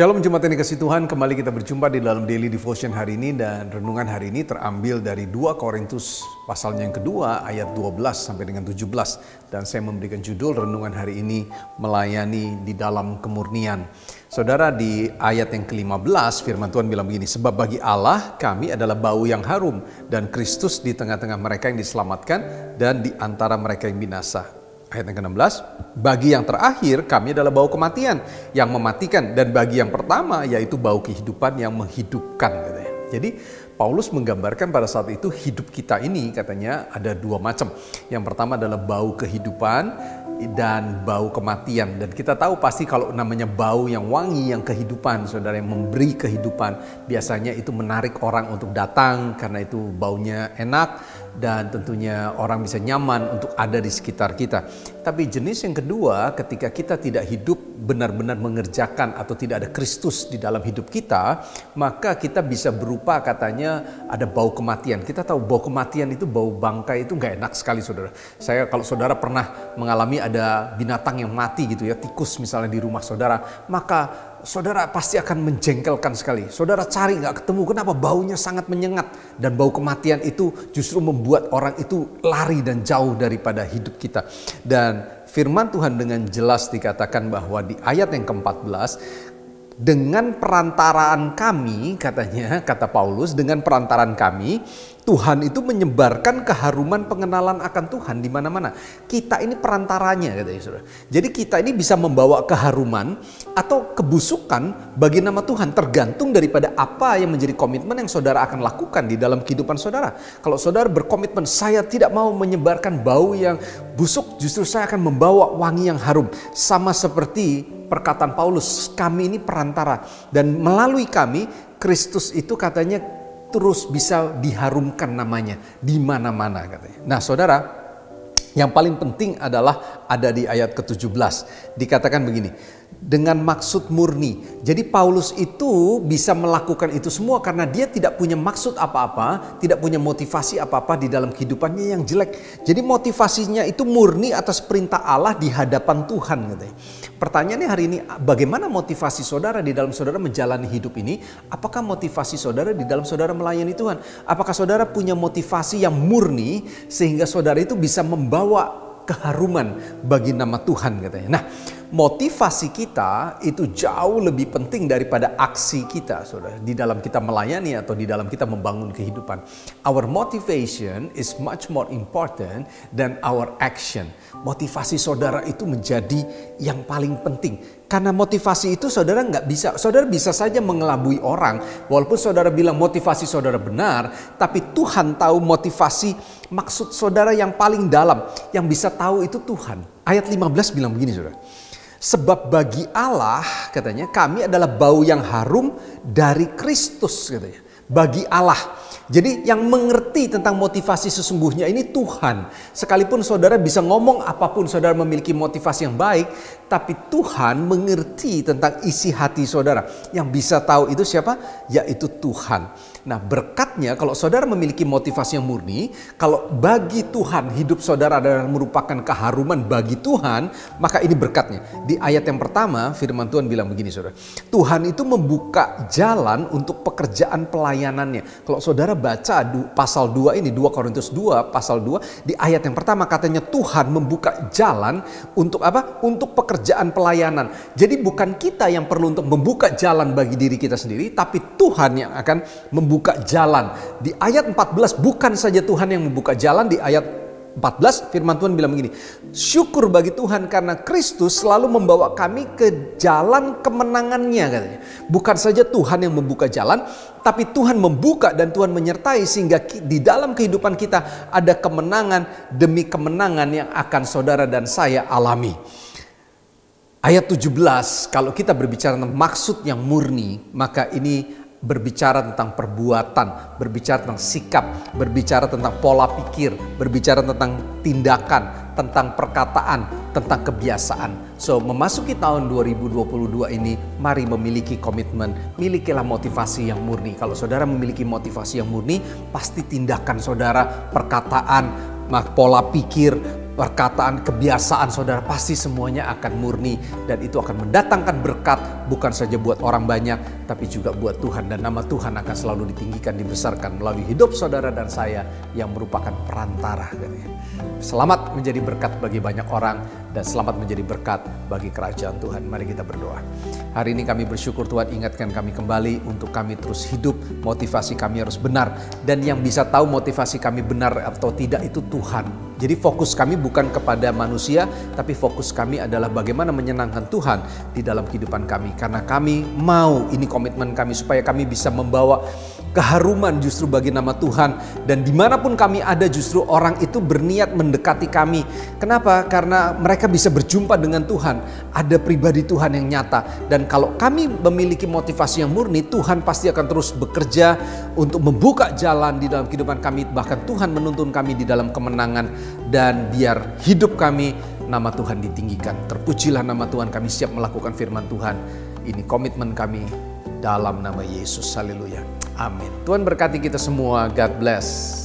Shalom Jemaat yang dikasihi Tuhan, kembali kita berjumpa di dalam Daily Devotion hari ini, dan renungan hari ini terambil dari 2 Korintus pasalnya yang kedua ayat 12 sampai dengan 17, dan saya memberikan judul renungan hari ini, melayani di dalam kemurnian. Saudara, di ayat yang ke-15 firman Tuhan bilang begini, sebab bagi Allah kami adalah bau yang harum dan Kristus di tengah-tengah mereka yang diselamatkan dan di antara mereka yang binasa. Ayat yang ke-16, bagi yang terakhir kami adalah bau kematian yang mematikan, dan bagi yang pertama yaitu bau kehidupan yang menghidupkan. Jadi Paulus menggambarkan pada saat itu hidup kita ini katanya ada dua macam. Yang pertama adalah bau kehidupan dan bau kematian. Dan kita tahu pasti kalau namanya bau yang wangi, yang kehidupan, saudara, yang memberi kehidupan, biasanya itu menarik orang untuk datang karena itu baunya enak dan tentunya orang bisa nyaman untuk ada di sekitar kita. Tapi jenis yang kedua, ketika kita tidak hidup benar-benar mengerjakan atau tidak ada Kristus di dalam hidup kita, maka kita bisa berupa katanya ada bau kematian. Kita tahu bau kematian itu, bau bangkai itu nggak enak sekali, saudara. Kalau saudara pernah mengalami ada binatang yang mati gitu ya, tikus misalnya di rumah saudara, maka saudara pasti akan menjengkelkan sekali. Saudara cari nggak ketemu, kenapa? Baunya sangat menyengat, dan bau kematian itu justru membuat orang itu lari dan jauh daripada hidup kita. Dan firman Tuhan dengan jelas dikatakan bahwa di ayat yang ke-14, dengan perantaraan kami, katanya, kata Paulus, dengan perantaraan kami, Tuhan itu menyebarkan keharuman pengenalan akan Tuhan di mana-mana. Kita ini perantaranya, katanya saudara. Jadi kita ini bisa membawa keharuman atau kebusukan bagi nama Tuhan, tergantung daripada apa yang menjadi komitmen yang saudara akan lakukan di dalam kehidupan saudara. Kalau saudara berkomitmen, saya tidak mau menyebarkan bau yang busuk, justru saya akan membawa wangi yang harum. Sama seperti perkataan Paulus, kami ini perantara, dan melalui kami Kristus itu katanya terus bisa diharumkan namanya di mana-mana, katanya. Nah, saudara, yang paling penting adalah ada di ayat ke-17. Dikatakan begini, dengan maksud murni. Jadi Paulus itu bisa melakukan itu semua karena dia tidak punya maksud apa-apa, tidak punya motivasi apa-apa di dalam kehidupannya yang jelek. Jadi motivasinya itu murni atas perintah Allah di hadapan Tuhan, katanya. Pertanyaannya hari ini, bagaimana motivasi saudara di dalam saudara menjalani hidup ini? Apakah motivasi saudara di dalam saudara melayani Tuhan? Apakah saudara punya motivasi yang murni sehingga saudara itu bisa membawa keharuman bagi nama Tuhan, katanya. Nah, motivasi kita itu jauh lebih penting daripada aksi kita, saudara, di dalam kita melayani atau di dalam kita membangun kehidupan. Our motivation is much more important than our action. Motivasi saudara itu menjadi yang paling penting. Karena motivasi itu saudara bisa saja mengelabui orang. Walaupun saudara bilang motivasi saudara benar, tapi Tuhan tahu motivasi maksud saudara yang paling dalam. Yang bisa tahu itu Tuhan. Ayat 15 bilang begini, saudara. Sebab bagi Allah, katanya, kami adalah bau yang harum dari Kristus, katanya. Bagi Allah. Jadi yang mengerti tentang motivasi sesungguhnya ini Tuhan. Sekalipun saudara bisa ngomong apapun, saudara memiliki motivasi yang baik, tapi Tuhan mengerti tentang isi hati saudara. Yang bisa tahu itu siapa? Yaitu Tuhan. Nah, berkatnya kalau saudara memiliki motivasi yang murni, kalau bagi Tuhan hidup saudara adalah merupakan keharuman bagi Tuhan, maka ini berkatnya. Di ayat yang pertama firman Tuhan bilang begini, saudara. Tuhan itu membuka jalan untuk pekerjaan pelayanannya. Kalau saudara baca pasal 2 ini, 2 Korintus 2 pasal 2, di ayat yang pertama katanya Tuhan membuka jalan untuk apa? Untuk pekerjaan pelayanan. Jadi bukan kita yang perlu untuk membuka jalan bagi diri kita sendiri, tapi Tuhan yang akan membuka jalan. Di ayat 14 bukan saja Tuhan yang membuka jalan, di ayat 14 firman Tuhan bilang begini, syukur bagi Tuhan karena Kristus selalu membawa kami ke jalan kemenangannya, katanya. Bukan saja Tuhan yang membuka jalan, tapi Tuhan membuka dan Tuhan menyertai sehingga di dalam kehidupan kita ada kemenangan demi kemenangan yang akan saudara dan saya alami. Ayat 17, kalau kita berbicara tentang maksud yang murni, maka ini berbicara tentang perbuatan, berbicara tentang sikap, berbicara tentang pola pikir, berbicara tentang tindakan, tentang perkataan, tentang kebiasaan. So, memasuki tahun 2022 ini, mari memiliki komitmen, milikilah motivasi yang murni. Kalau saudara memiliki motivasi yang murni, pasti tindakan saudara, perkataan, pola pikir, perkataan, kebiasaan saudara pasti semuanya akan murni. Dan itu akan mendatangkan berkat bukan saja buat orang banyak, tapi juga buat Tuhan. Dan nama Tuhan akan selalu ditinggikan, dibesarkan melalui hidup saudara dan saya yang merupakan perantara. Selamat menjadi berkat bagi banyak orang dan selamat menjadi berkat bagi kerajaan Tuhan. Mari kita berdoa. Hari ini kami bersyukur Tuhan ingatkan kami kembali untuk kami terus hidup. Motivasi kami harus benar. Dan yang bisa tahu motivasi kami benar atau tidak itu Tuhan. Jadi fokus kami bukan kepada manusia, tapi fokus kami adalah bagaimana menyenangkan Tuhan di dalam kehidupan kami. Karena kami mau, ini komitmen kami, supaya kami bisa membawa keharuman justru bagi nama Tuhan. Dan dimanapun kami ada justru orang itu berniat mendekati kami. Kenapa? Karena mereka bisa berjumpa dengan Tuhan. Ada pribadi Tuhan yang nyata. Dan kalau kami memiliki motivasi yang murni, Tuhan pasti akan terus bekerja untuk membuka jalan di dalam kehidupan kami. Bahkan Tuhan menuntun kami di dalam kemenangan. Dan biar hidup kami, nama Tuhan ditinggikan. Terpujilah nama Tuhan, kami siap melakukan firman Tuhan. Ini komitmen kami dalam nama Yesus. Haleluya. Amin. Tuhan berkati kita semua. God bless.